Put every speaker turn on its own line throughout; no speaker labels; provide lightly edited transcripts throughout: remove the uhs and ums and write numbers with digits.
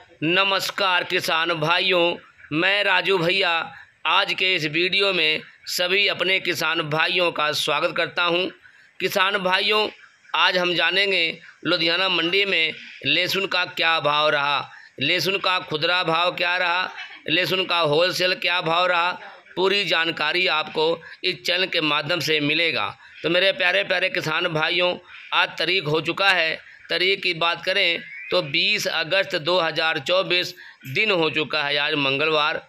नमस्कार किसान भाइयों, मैं राजू भैया आज के इस वीडियो में सभी अपने किसान भाइयों का स्वागत करता हूं। किसान भाइयों, आज हम जानेंगे लुधियाना मंडी में लहसुन का क्या भाव रहा, लहसुन का खुदरा भाव क्या रहा, लहसुन का होलसेल क्या भाव रहा। पूरी जानकारी आपको इस चैनल के माध्यम से मिलेगा। तो मेरे प्यारे प्यारे किसान भाइयों, आज तारीख हो चुका है। तारीख की बात करें तो 20 अगस्त 2024 दिन हो चुका है, आज मंगलवार।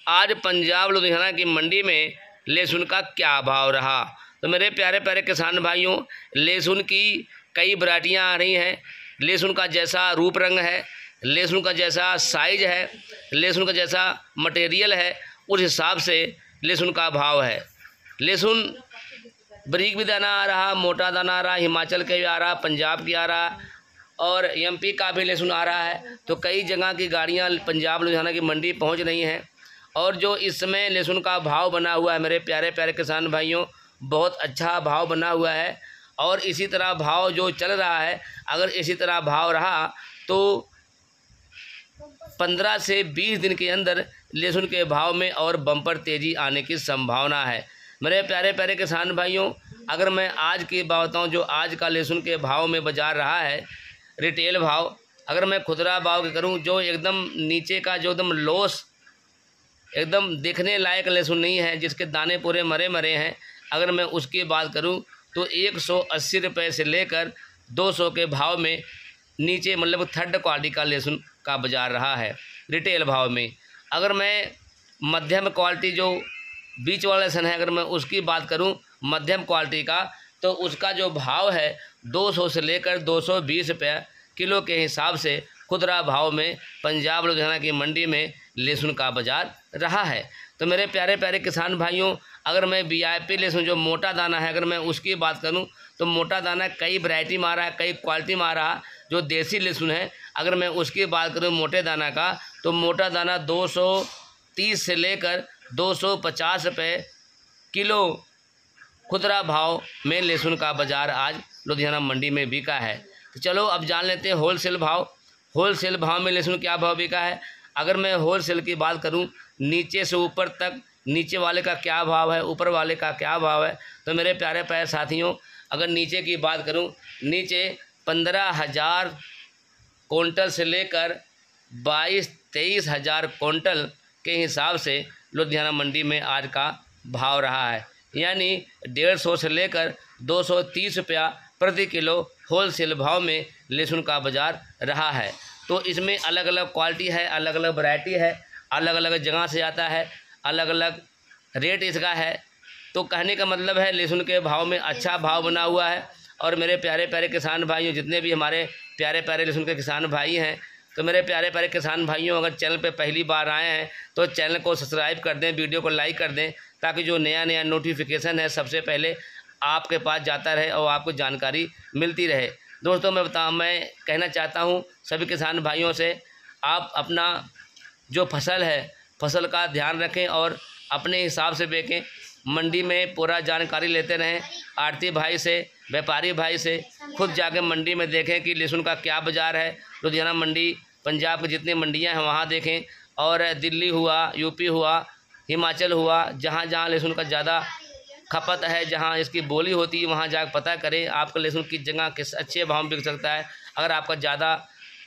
आज पंजाब लुधियाना की मंडी में लहसुन का क्या भाव रहा। तो मेरे प्यारे प्यारे किसान भाइयों, लहसुन की कई वैरायटियाँ आ रही हैं। लहसुन का जैसा रूप रंग है, लहसुन का जैसा साइज है, लहसुन का जैसा मटेरियल है, उस हिसाब से लहसुन का भाव है। लहसुन बारीक भी दाना आ रहा, मोटा दाना आ रहा, हिमाचल के भी आ रहा, पंजाब की आ रहा और एमपी का भी लहसुन आ रहा है। तो कई जगह की गाड़ियां पंजाब लुधियाना की मंडी पहुंच रही हैं। और जो इस समय लहसुन का भाव बना हुआ है मेरे प्यारे प्यारे किसान भाइयों, बहुत अच्छा भाव बना हुआ है। और इसी तरह भाव जो चल रहा है, अगर इसी तरह भाव रहा तो 15 से 20 दिन के अंदर लहसुन के भाव में और बम्पर तेज़ी आने की संभावना है। मेरे प्यारे प्यारे किसान भाइयों, अगर मैं आज की बात बताऊँ, जो आज का लहसुन के भाव में बाजार रहा है रिटेल भाव, अगर मैं खुदरा भाव की करूं, जो एकदम नीचे का, जो एकदम लॉस, एकदम देखने लायक लहसुन नहीं है, जिसके दाने पूरे मरे मरे हैं, अगर मैं उसकी बात करूं तो 180 रुपये से लेकर 200 के भाव में नीचे, मतलब थर्ड क्वालिटी का लहसुन का बाज़ार रहा है रिटेल भाव में। अगर मैं मध्यम क्वालिटी, जो बीच वाला लहसुन है, अगर मैं उसकी बात करूं मध्यम क्वालिटी का, तो उसका जो भाव है 200 से लेकर 220 रुपये किलो के हिसाब से खुदरा भाव में पंजाब लुधियाना की मंडी में लहसुन का बाज़ार रहा है। तो मेरे प्यारे प्यारे किसान भाइयों, अगर मैं वीआईपी लहसुन जो मोटा दाना है, अगर मैं उसकी बात करूं तो मोटा दाना कई वैरायटी में आ रहा है, कई क्वालिटी में आ रहा है। जो देसी लहसुन है, अगर मैं उसकी बात करूं मोटे दाना का, तो मोटा दाना 230 से लेकर 250 रुपये किलो खुदरा भाव में लहसुन का बाज़ार आज लुधियाना मंडी में बिका है। तो चलो अब जान लेते हैं होलसेल भाव। होलसेल भाव में लहसुन क्या भाव बिका है। अगर मैं होलसेल की बात करूं, नीचे से ऊपर तक, नीचे वाले का क्या भाव है, ऊपर वाले का क्या भाव है, तो मेरे प्यारे प्यारे साथियों, अगर नीचे की बात करूं, नीचे 15,000 क्विंटल से लेकर 22-23 हज़ार क्विंटल के हिसाब से लुधियाना मंडी में आज का भाव रहा है। यानी 150 से लेकर 230 रुपया प्रति किलो होलसेल भाव में लहसुन का बाज़ार रहा है। तो इसमें अलग अलग क्वालिटी है, अलग अलग वैरायटी है, अलग अलग जगह से आता है, अलग अलग रेट इसका है। तो कहने का मतलब है लहसुन के भाव में अच्छा भाव बना हुआ है। और मेरे प्यारे प्यारे किसान भाइयों, जितने भी हमारे प्यारे प्यारे लहसुन के किसान भाई हैं, तो मेरे प्यारे प्यारे किसान भाइयों, अगर चैनल पे पहली बार आए हैं तो चैनल को सब्सक्राइब कर दें, वीडियो को लाइक कर दें, ताकि जो नया नया नोटिफिकेशन है सबसे पहले आपके पास जाता रहे और आपको जानकारी मिलती रहे। दोस्तों, मैं कहना चाहता हूँ सभी किसान भाइयों से, आप अपना जो फसल है, फसल का ध्यान रखें और अपने हिसाब से बेचें। मंडी में पूरा जानकारी लेते रहें, आड़ती भाई से, व्यापारी भाई से, खुद जाके मंडी में देखें कि लहसुन का क्या बाज़ार है। लुधियाना मंडी, पंजाब की जितनी मंडियां हैं वहाँ देखें, और दिल्ली हुआ, यूपी हुआ, हिमाचल हुआ, जहाँ जहाँ लहसुन का ज़्यादा खपत है, जहाँ इसकी बोली होती है, वहाँ जाकर पता करें आपका लहसुन किस जगह किस अच्छे भाव में बिक सकता है। अगर आपका ज़्यादा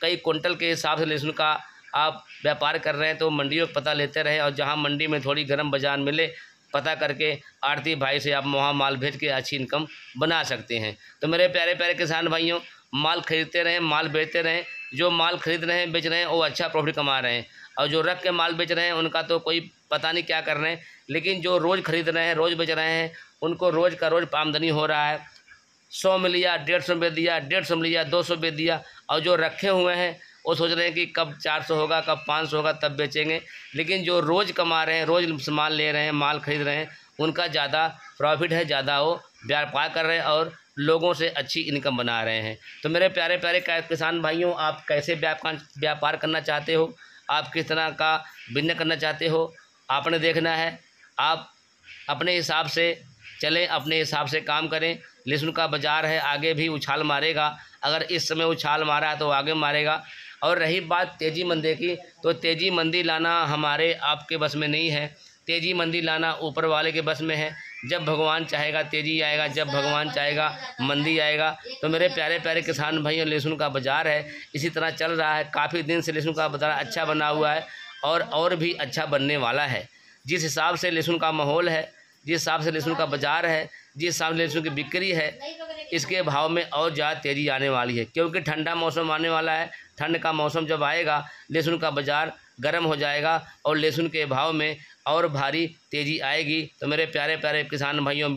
कई कुंटल के हिसाब से लहसुन का आप व्यापार कर रहे हैं तो मंडियों का पता लेते रहें, और जहाँ मंडी में थोड़ी गर्म बाज़ार मिले, पता करके आड़ती भाई से आप वहाँ माल भेज के अच्छी इनकम बना सकते हैं। तो मेरे प्यारे प्यारे किसान भाइयों, माल खरीदते रहें, माल बेचते रहें। जो माल खरीद रहे हैं, बेच रहे हैं, वो अच्छा प्रॉफिट कमा रहे हैं, और जो रख के माल बेच रहे हैं उनका तो कोई पता नहीं क्या कर रहे हैं। लेकिन जो रोज़ खरीद रहे हैं, रोज़ बेच रहे हैं, उनको रोज़ का रोज़ आमदनी हो रहा है। 100 में लिया, 150 में दिया, 150 में लिया, 200 में दिया। और जो रखे हुए हैं वो सोच रहे हैं कि कब 400 होगा, कब 500 होगा, तब बेचेंगे। लेकिन जो रोज़ कमा रहे हैं, रोज़ सामान ले रहे हैं, माल खरीद रहे हैं, उनका ज़्यादा प्रॉफिट है, ज़्यादा वो व्यापार कर रहे हैं और लोगों से अच्छी इनकम बना रहे हैं। तो मेरे प्यारे प्यारे किसान भाइयों, आप कैसे व्यापार करना चाहते हो, आप किस तरह का बिजनेस करना चाहते हो, आपने देखना है। आप अपने हिसाब से चलें, अपने हिसाब से काम करें। लहसुन का बाज़ार है, आगे भी उछाल मारेगा। अगर इस समय उछाल मारा है तो आगे मारेगा। और रही बात तेज़ी मंदी की, तो तेज़ी मंदी लाना हमारे आपके बस में नहीं है। तेज़ी मंदी लाना ऊपर वाले के बस में है। जब भगवान चाहेगा तेज़ी आएगा, जब भगवान चाहेगा मंदी आएगा। तो मेरे प्यारे प्यारे किसान भाइयों, लहसुन का बाज़ार है इसी तरह चल रहा है। काफ़ी दिन से लहसुन का बाज़ार अच्छा बना हुआ है और भी अच्छा बनने वाला है। जिस हिसाब से लहसुन का माहौल है, जिस हिसाब से लहसुन का बाज़ार है, जिस हिसाब से लहसुन की बिक्री है, इसके भाव में और ज़्यादा तेज़ी आने वाली है, क्योंकि ठंडा मौसम आने वाला है। ठंड का मौसम जब आएगा, लहसुन का बाज़ार गर्म हो जाएगा और लहसुन के भाव में और भारी तेज़ी आएगी। तो मेरे प्यारे प्यारे किसान भाइयों,